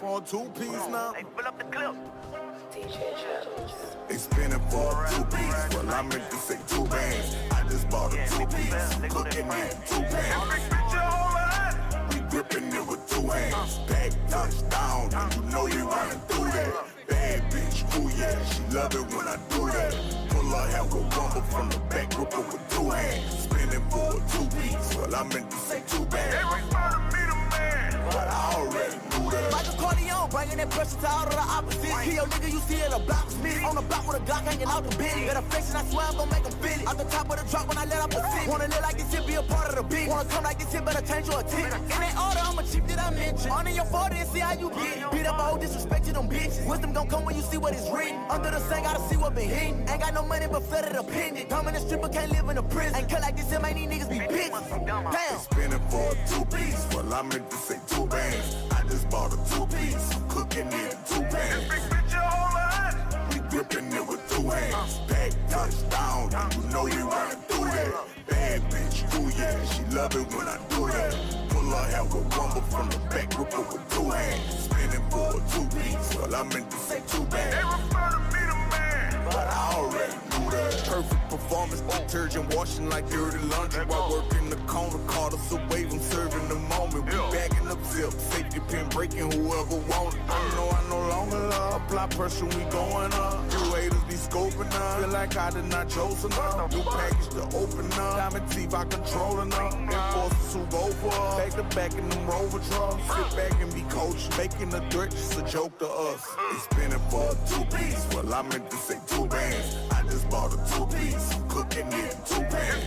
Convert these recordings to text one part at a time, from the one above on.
for a two-piece now. Hey, fill up the clip. DJ Shadows. They spinning for a two-piece. Well, I meant to say two bands. I just bought a two-piece. Cooking it in two pans. We gripping it with two hands. Back touchdown, and you know you running through that. Bad bitch, ooh yeah, she love it when I do that. Pull her hair with rumble from the back, grip her with two hands. Spinning for a two-piece. Well, I meant to say two bands. But I already knew that. Michael Corleone, bringing that pressure to all of the opposites. Kill your nigga, you see it, a block split. On the block with a Glock hanging out the bitty. Got a flexion, I swear I'm gon' make them feel it. Off the top of the drop when I let off the city. Wanna live like this shit, be a part of the beat. Wanna come like this shit, better change your attention. In that order, I'm a chief that I mentioned. On in your 40 and see how you get it. Beat up a whole disrespect to them bitches. Wisdom gon' come when you see what is written. Under the same, gotta see what been hidden. Ain't got no money, but flooded a pendant. Dumb in the strip, but can't live in a prison. Ain't cut like this, it might need niggas be bitches. Damn. Spinning for a two-piece. Well, I meant to say two bands. I just bought a two-piece. I'm cooking it in two pans. We gripping it with two hands. Back touchdown, and you know you running through that. Bad bitch, ooh yeah, she love it when I do that. Pull her hair with rumble from the back, grip her with two hands. Spinning for a two-piece. Well, I meant to say two bands. But I already knew that. Perfect performance, detergent washing like dirty laundry. While working the corner, caught us a wave, I'm serving the moment. We bagging up zip, safety pin breaking whoever want it. I no longer love, apply pressure, we going up. You haters be scoping up, feel like I did not chosen up. New package to open up, diamond teeth I controlling up. Enforcers who go for us, back to back in them Rover trucks. Sit back and be coached, making the threat just a joke to us. They spinning for a two-piece, well I meant to say two bands. I just bought a two-piece, I'm cooking it in two pans.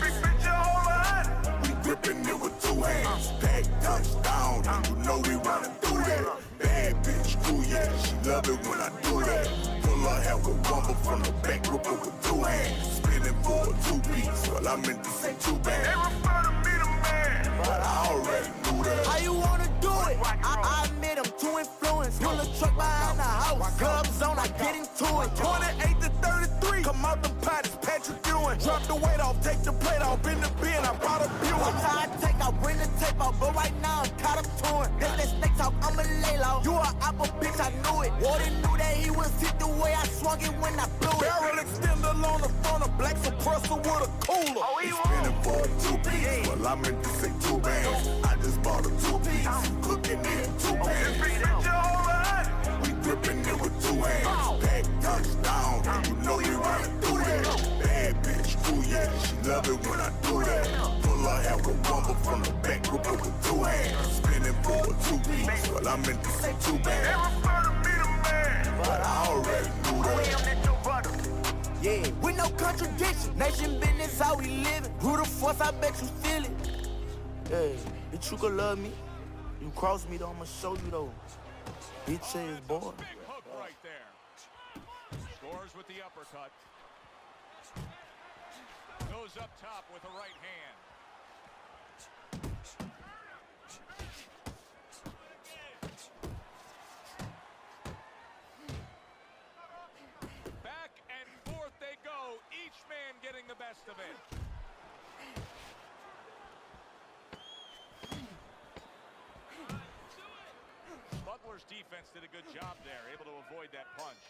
We gripping it with two hands. Back touchdown, and you know we running through that. Bad bitch, ooh yeah, she love it when I do that. Pull her hair with rumble from the back, grip her with two hands. Spinning for a two-piece, well I meant to say two bands. But I already knew that. How you wanna do it? I admit I'm too influenced. Pull a truck behind the house. Gloves on, I get into it. 28 to 33. Come out the pot, it's Patrick Ewing. Drop the weight off, take the plate off. In the bin, I bought a Buick. Watch how I take out, bring the tape out. But right now I'm caught up to it. That's that snake talk, I'ma lay low. You a apple bitch, I knew it. Warden knew that he was hit the way I swung it when I blew it. Barrel extender on the front, a black suppressor with a cooler. Spinning for a two-piece, well I meant to say two bands. I just bought a two-piece, cooking it in two pans. We gripping it with two hands. Back touchdown, and you know you running through that. Bad bitch, ooh yeah, she love it when I do that. Pull her hair with rumble from the back, grip her with two hands. Spinning for a two-piece, well I meant to say two bands. But I already knew that. Yeah, with no contradiction. Nation business, how we living. Who the force, I bet you feel it. Hey, bitch, you could love me. You cross me though, I'ma show you though. Bitch is born. Big hook right there. Scores with the uppercut. Goes up top with the right hand. Back and forth they go, each man getting the best of it. Butler's defense did a good job there, able to avoid that punch.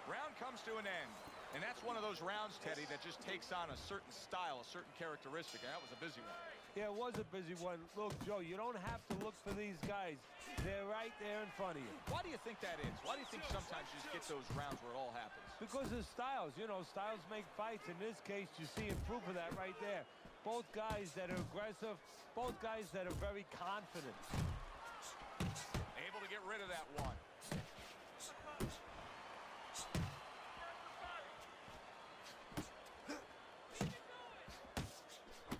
Round comes to an end, and that's one of those rounds, Teddy, that just takes on a certain style, a certain characteristic, and that was a busy one. Yeah, it was a busy one. Look, Joe, you don't have to look for these guys. They're right there in front of you. Why do you think that is? Why do you think sometimes you just get those rounds where it all happens? Because of styles. You know, styles make fights. In this case, you see proof of that right there. Both guys that are aggressive, both guys that are very confident. Able to get rid of that one.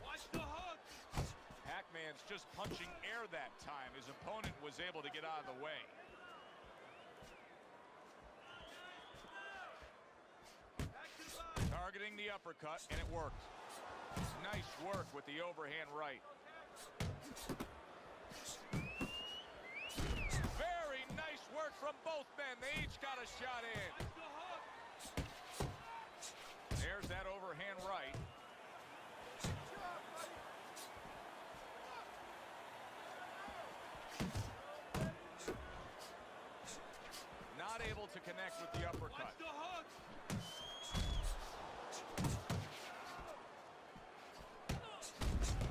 Watch the hook. Pac-Man's just punching air that time. His opponent was able to get out of the way. Targeting the uppercut, and it worked. Nice work with the overhand right. Very nice work from both men. They each got a shot in. There's that overhand right. to connect with the uppercut.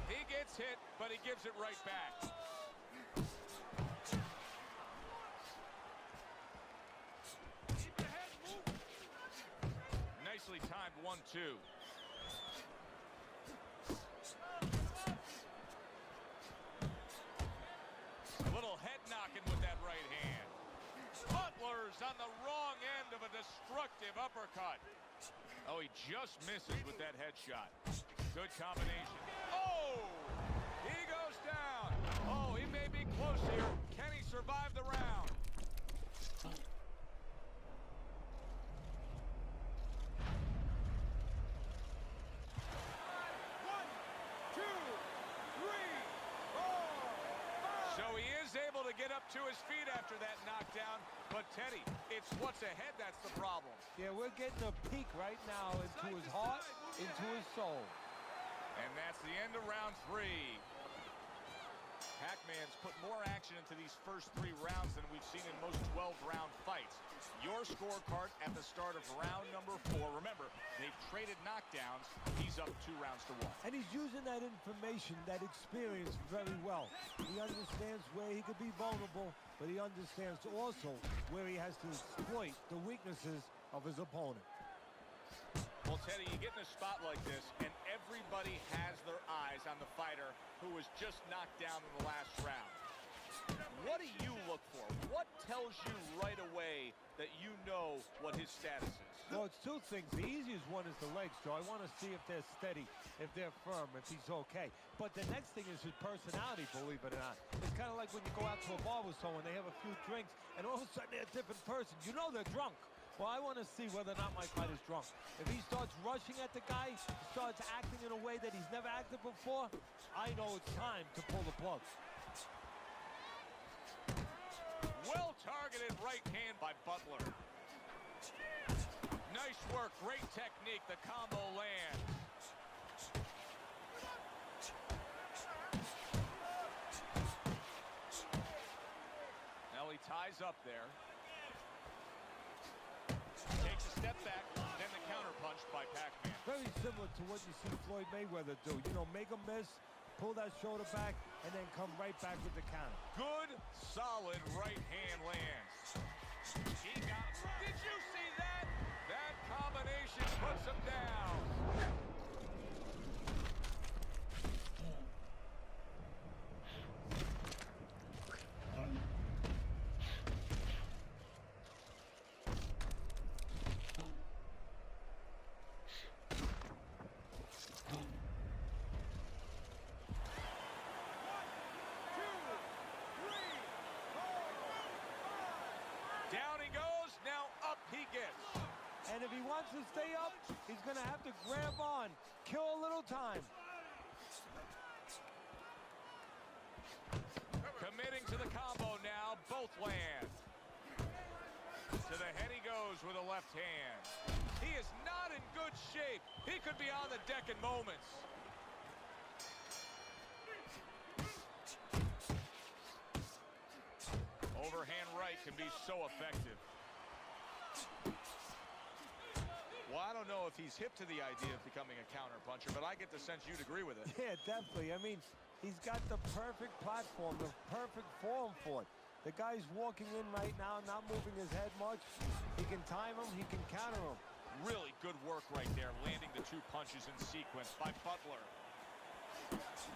He gets hit, but he gives it right back. Nicely timed 1-2. A little head knocking with that right hand. Butler's on the wrong end of a destructive uppercut. Oh, he just misses with that headshot. Good combination. Oh! He goes down. Oh, he may be close here. Can he survive the round? So he is able to get up to his feet after that knockdown. But, Teddy, it's what's ahead that's the problem. Yeah, we're getting a peek right now into his heart, into his soul. And that's the end of round 3. Pac-Man's put more action into these first 3 rounds than we've seen in most 12-round fights. Your scorecard at the start of round number 4. Remember, they've traded knockdowns. He's up 2 rounds to 1. And he's using that information, that experience very well. He understands where he could be vulnerable, but he understands also where he has to exploit the weaknesses of his opponent. Well, Teddy, you get in a spot like this, and everybody has their eyes on the fighter who was just knocked down in the last round. What do you look for? What tells you right away that you know what his status is? Well, it's 2 things. The easiest one is the legs, Joe. I want to see if they're steady, if they're firm, if he's okay. But the next thing is his personality, believe it or not. It's kind of like when you go out to a bar with someone, they have a few drinks, and all of a sudden they're a different person. You know they're drunk. Well, I want to see whether or not my fighter's drunk. If he starts rushing at the guy, starts acting in a way that he's never acted before, I know it's time to pull the plug. Well-targeted right hand by Butler. Nice work, great technique, the combo lands. Now he ties up there. Takes a step back, then the counter punch by Pac-Man. Very similar to what you see Floyd Mayweather do. You know, make a miss, pull that shoulder back, and then come right back with the counter. Good, solid right hand lands. He got... Did you see that? That combination puts him down. Down he goes, now up he gets. And if he wants to stay up, he's going to have to grab on, kill a little time. Committing to the combo now, both land. To the head he goes with a left hand. He is not in good shape. He could be on the deck in moments. Overhand right can be so effective. Well, I don't know if he's hip to the idea of becoming a counterpuncher, but I get the sense you'd agree with it. Yeah, definitely. I mean, he's got the perfect platform, the perfect form for it. The guy's walking in right now, not moving his head much. He can time him, he can counter him. Really good work right there, landing the 2 punches in sequence by Butler.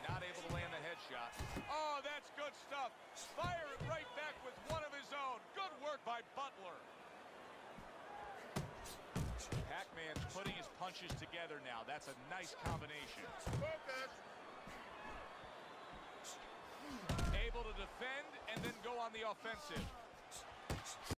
Not able to land the headshot. Oh, that's good stuff. Fire it right back with one of his own. Good work by Butler. Pac-Man's putting his punches together now. That's a nice combination. Focus. Able to defend and then go on the offensive.